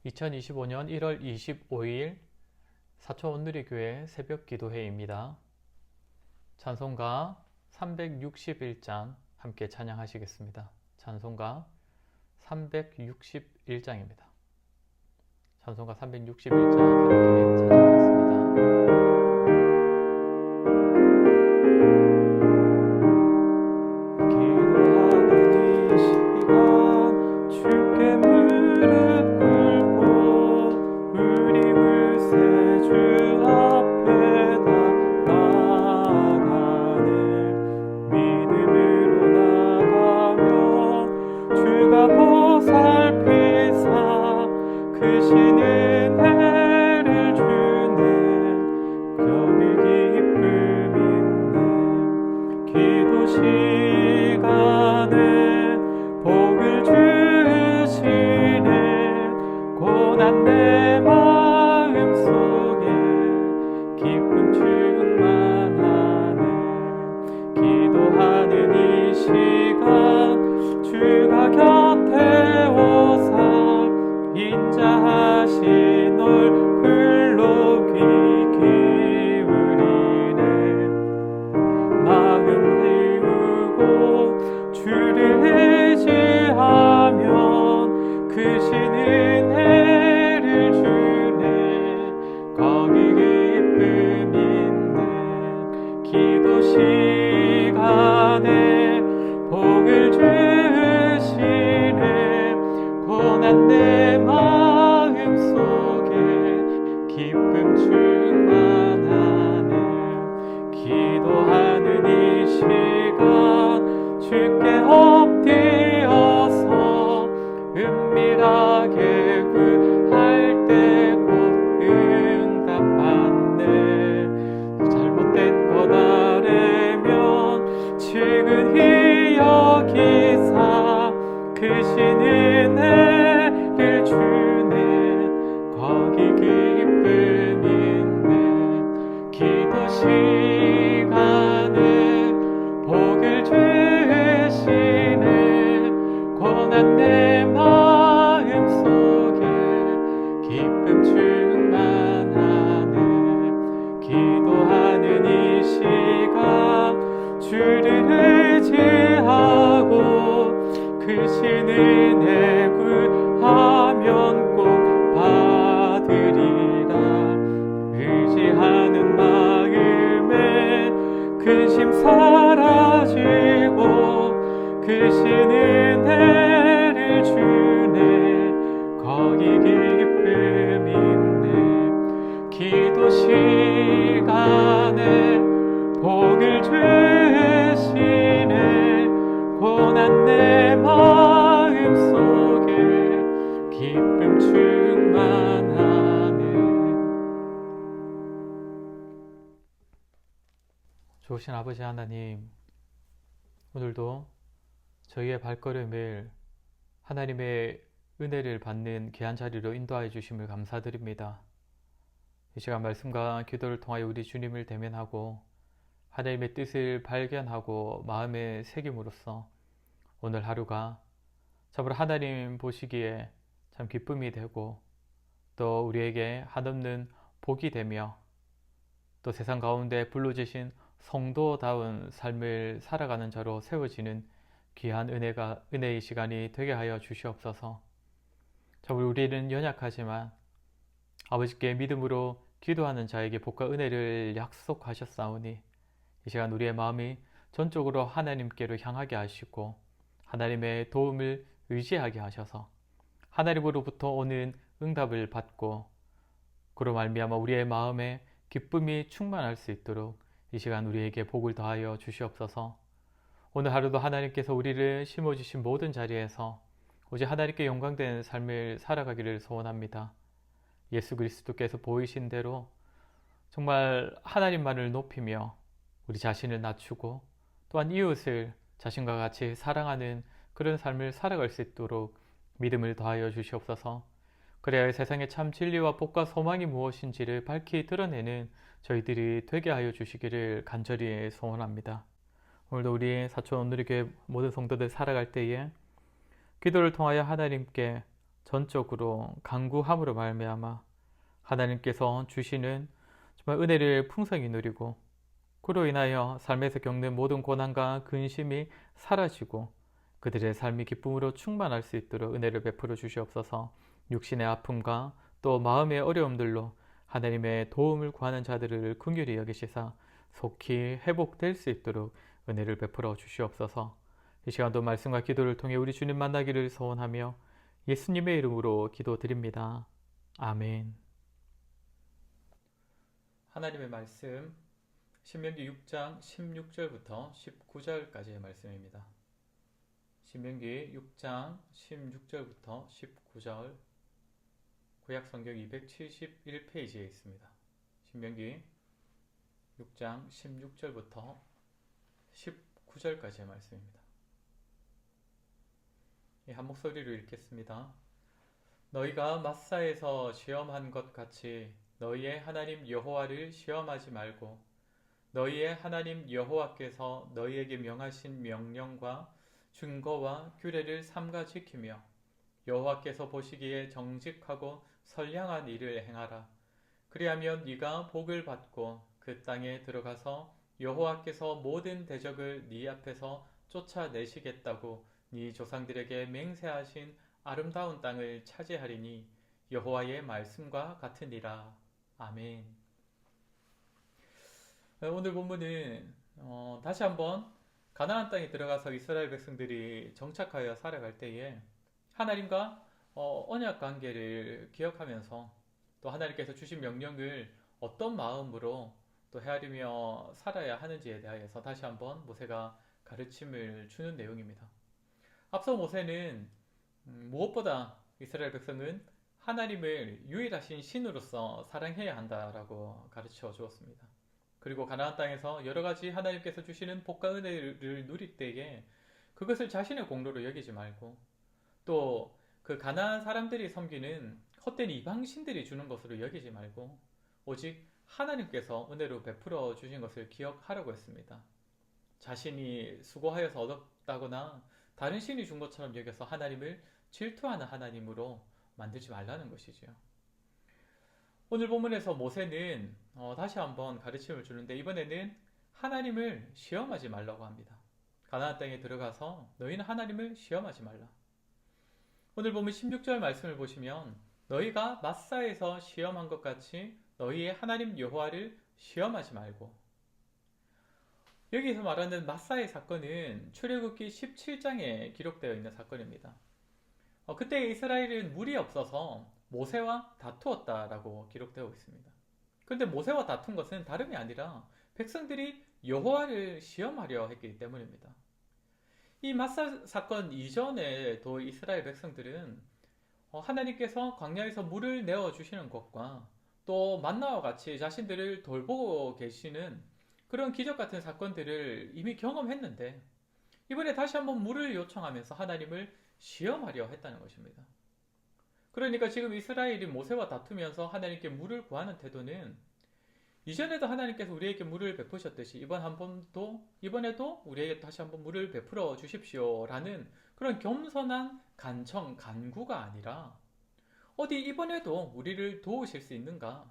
2025년 1월 25일 사천 온누리교회 새벽 기도회입니다. 찬송가 361장 함께 찬양하시겠습니다. 찬송가 361장입니다. 찬송가 361장 함께 찬양하겠습니다. 좋으신 아버지 하나님, 오늘도 저희의 발걸음을 하나님의 은혜를 받는 귀한 자리로 인도하여 주심을 감사드립니다. 이 시간 말씀과 기도를 통하여 우리 주님을 대면하고 하나님의 뜻을 발견하고 마음에 새김으로써 오늘 하루가 참으로 하나님 보시기에 참 기쁨이 되고 또 우리에게 한없는 복이 되며 또 세상 가운데 불러주신 성도다운 삶을 살아가는 자로 세워지는 귀한 은혜의 시간이 되게 하여 주시옵소서. 참으로 우리는 연약하지만 아버지께 믿음으로 기도하는 자에게 복과 은혜를 약속하셨사오니 이 시간 우리의 마음이 전적으로 하나님께로 향하게 하시고 하나님의 도움을 의지하게 하셔서 하나님으로부터 오는 응답을 받고 그로 말미암아 우리의 마음에 기쁨이 충만할 수 있도록 이 시간 우리에게 복을 더하여 주시옵소서. 오늘 하루도 하나님께서 우리를 심어주신 모든 자리에서 오직 하나님께 영광되는 삶을 살아가기를 소원합니다. 예수 그리스도께서 보이신 대로 정말 하나님만을 높이며 우리 자신을 낮추고 또한 이웃을 자신과 같이 사랑하는 그런 삶을 살아갈 수 있도록 믿음을 더하여 주시옵소서. 그래야 세상의 참 진리와 복과 소망이 무엇인지를 밝히 드러내는 저희들이 되게 하여 주시기를 간절히 소원합니다. 오늘도 우리 사천 온누리교회 모든 성도들 살아갈 때에 기도를 통하여 하나님께 전적으로 간구함으로 말미암아 하나님께서 주시는 정말 은혜를 풍성히 누리고 그로 인하여 삶에서 겪는 모든 고난과 근심이 사라지고 그들의 삶이 기쁨으로 충만할 수 있도록 은혜를 베풀어 주시옵소서. 육신의 아픔과 또 마음의 어려움들로 하나님의 도움을 구하는 자들을 긍휼히 여기시사 속히 회복될 수 있도록 은혜를 베풀어 주시옵소서. 이 시간도 말씀과 기도를 통해 우리 주님 만나기를 소원하며 예수님의 이름으로 기도드립니다. 아멘. 하나님의 말씀 신명기 6장 16절부터 19절까지의 말씀입니다. 신명기 6장 16절부터 19절 구약성경 271페이지에 있습니다. 신명기 6장 16절부터 19절까지의 말씀입니다. 한 목소리로 읽겠습니다. 너희가 마사에서 시험한 것 같이 너희의 하나님 여호와를 시험하지 말고 너희의 하나님 여호와께서 너희에게 명하신 명령과 증거와 규례를 삼가 지키며 여호와께서 보시기에 정직하고 선량한 일을 행하라. 그리하면 네가 복을 받고 그 땅에 들어가서 여호와께서 모든 대적을 네 앞에서 쫓아내시겠다고 네 조상들에게 맹세하신 아름다운 땅을 차지하리니 여호와의 말씀과 같으니라. 아멘. 오늘 본문은 다시 한번 가나안 땅에 들어가서 이스라엘 백성들이 정착하여 살아갈 때에 하나님과 언약 관계를 기억하면서 또 하나님께서 주신 명령을 어떤 마음으로 또 헤아리며 살아야 하는지에 대하여서 다시 한번 모세가 가르침을 주는 내용입니다. 앞서 모세는 무엇보다 이스라엘 백성은 하나님을 유일하신 신으로서 사랑해야 한다라고 가르쳐 주었습니다. 그리고 가나안 땅에서 여러 가지 하나님께서 주시는 복과 은혜를 누릴 때에 그것을 자신의 공로로 여기지 말고 또 그 가나안 사람들이 섬기는 헛된 이방신들이 주는 것으로 여기지 말고 오직 하나님께서 은혜로 베풀어 주신 것을 기억하라고 했습니다. 자신이 수고하여서 얻었다거나 다른 신이 준 것처럼 여겨서 하나님을 질투하는 하나님으로 만들지 말라는 것이지요. 오늘 본문에서 모세는 다시 한번 가르침을 주는데 이번에는 하나님을 시험하지 말라고 합니다. 가나안 땅에 들어가서 너희는 하나님을 시험하지 말라. 오늘 보면 16절 말씀을 보시면 너희가 마사에서 시험한 것 같이 너희의 하나님 여호와를 시험하지 말고, 여기서 말하는 마사의 사건은 출애굽기 17장에 기록되어 있는 사건입니다. 그때 이스라엘은 물이 없어서 모세와 다투었다라고 기록되어 있습니다. 그런데 모세와 다툰 것은 다름이 아니라 백성들이 여호와를 시험하려 했기 때문입니다. 이 마사 사건 이전에도 이스라엘 백성들은 하나님께서 광야에서 물을 내어주시는 것과 또 만나와 같이 자신들을 돌보고 계시는 그런 기적 같은 사건들을 이미 경험했는데 이번에 다시 한번 물을 요청하면서 하나님을 시험하려 했다는 것입니다. 그러니까 지금 이스라엘이 모세와 다투면서 하나님께 물을 구하는 태도는 이전에도 하나님께서 우리에게 물을 베푸셨듯이 이번에도 우리에게 다시 한번 물을 베풀어 주십시오 라는 그런 겸손한 간청, 간구가 아니라 어디 이번에도 우리를 도우실 수 있는가?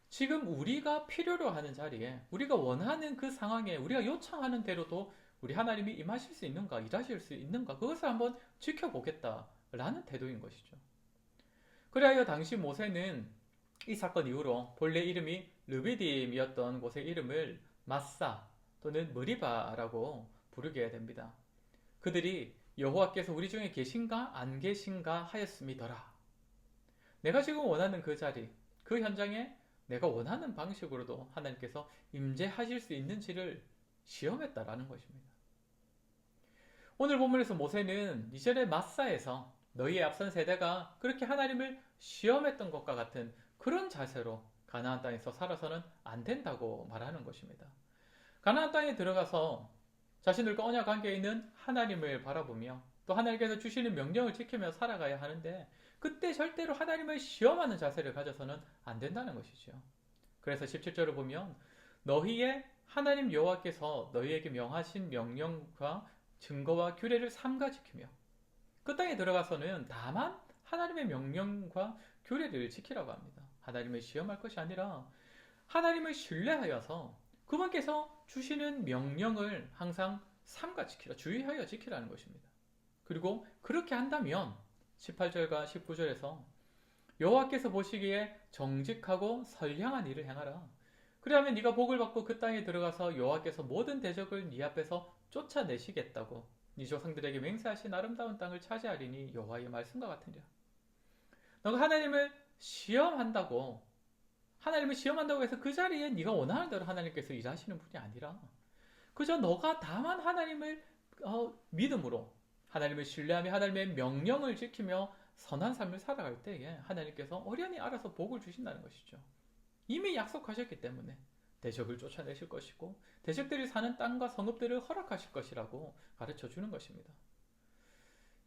지금 우리가 필요로 하는 자리에 우리가 원하는 그 상황에 우리가 요청하는 대로도 우리 하나님이 임하실 수 있는가? 일하실 수 있는가? 그것을 한번 지켜보겠다라는 태도인 것이죠. 그리하여 당시 모세는 이 사건 이후로 본래 이름이 르비딤이었던 곳의 이름을 마사 또는 머리바라고 부르게 됩니다. 그들이 여호와께서 우리 중에 계신가 안 계신가 하였음이더라. 내가 지금 원하는 그 자리, 그 현장에 내가 원하는 방식으로도 하나님께서 임재하실 수 있는지를 시험했다라는 것입니다. 오늘 본문에서 모세는 이전에 마사에서 너희의 앞선 세대가 그렇게 하나님을 시험했던 것과 같은 그런 자세로 가나안 땅에서 살아서는 안 된다고 말하는 것입니다. 가나안 땅에 들어가서 자신들과 언약 관계에 있는 하나님을 바라보며 또 하나님께서 주시는 명령을 지키며 살아가야 하는데 그때 절대로 하나님을 시험하는 자세를 가져서는 안 된다는 것이죠. 그래서 17절을 보면 너희의 하나님 여호와께서 너희에게 명하신 명령과 증거와 규례를 삼가 지키며 그 땅에 들어가서는 다만 하나님의 명령과 규례를 지키라고 합니다. 하나님을 시험할 것이 아니라 하나님을 신뢰하여서 그분께서 주시는 명령을 항상 삼가 지키라, 주의하여 지키라는 것입니다. 그리고 그렇게 한다면 18절과 19절에서 여호와께서 보시기에 정직하고 선량한 일을 행하라. 그리하면 네가 복을 받고 그 땅에 들어가서 여호와께서 모든 대적을 네 앞에서 쫓아내시겠다고 네 조상들에게 맹세하신 아름다운 땅을 차지하리니 여호와의 말씀과 같으니라. 너가 하나님을 시험한다고 해서 그 자리에 네가 원하는 대로 하나님께서 일하시는 분이 아니라 그저 너가 다만 하나님을 믿음으로 하나님을 신뢰하며 하나님의 명령을 지키며 선한 삶을 살아갈 때에 하나님께서 어련히 알아서 복을 주신다는 것이죠. 이미 약속하셨기 때문에 대적을 쫓아내실 것이고 대적들이 사는 땅과 성읍들을 허락하실 것이라고 가르쳐 주는 것입니다.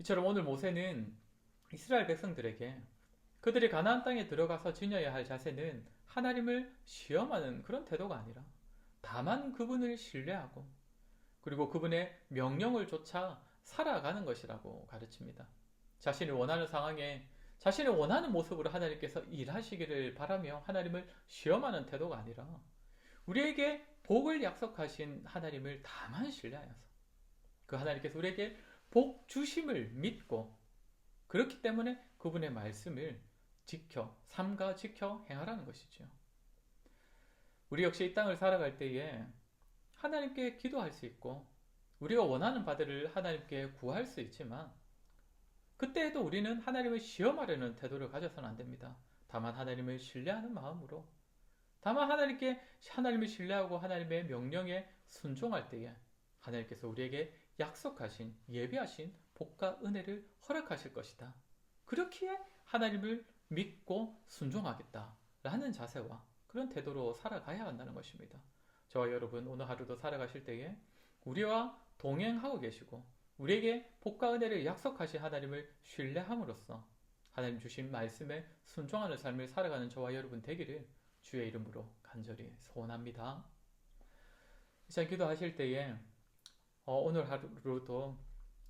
이처럼 오늘 모세는 이스라엘 백성들에게 그들이 가나안 땅에 들어가서 지녀야 할 자세는 하나님을 시험하는 그런 태도가 아니라 다만 그분을 신뢰하고 그리고 그분의 명령을 쫓아 살아가는 것이라고 가르칩니다. 자신이 원하는 상황에 자신이 원하는 모습으로 하나님께서 일하시기를 바라며 하나님을 시험하는 태도가 아니라 우리에게 복을 약속하신 하나님을 다만 신뢰하여서 그 하나님께서 우리에게 복 주심을 믿고 그렇기 때문에 그분의 말씀을 삼가 지켜 행하라는 것이죠. 우리 역시 이 땅을 살아갈 때에 하나님께 기도할 수 있고 우리가 원하는 바들을 하나님께 구할 수 있지만 그때에도 우리는 하나님을 시험하려는 태도를 가져서는 안 됩니다. 다만 하나님을 신뢰하는 마음으로 다만 하나님을 신뢰하고 하나님의 명령에 순종할 때에 하나님께서 우리에게 약속하신 예비하신 복과 은혜를 허락하실 것이다. 그렇기에 하나님을 믿고 순종하겠다라는 자세와 그런 태도로 살아가야 한다는 것입니다. 저와 여러분 오늘 하루도 살아가실 때에 우리와 동행하고 계시고 우리에게 복과 은혜를 약속하신 하나님을 신뢰함으로써 하나님 주신 말씀에 순종하는 삶을 살아가는 저와 여러분 되기를 주의 이름으로 간절히 소원합니다. 이 시간 기도하실 때에 오늘 하루도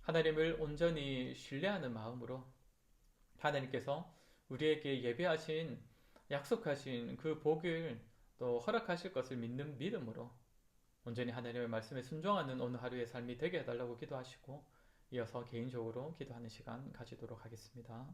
하나님을 온전히 신뢰하는 마음으로 하나님께서 우리에게 예배하신 약속하신 그 복을 또 허락하실 것을 믿는 믿음으로 온전히 하나님의 말씀에 순종하는 오늘 하루의 삶이 되게 해달라고 기도하시고 이어서 개인적으로 기도하는 시간 가지도록 하겠습니다.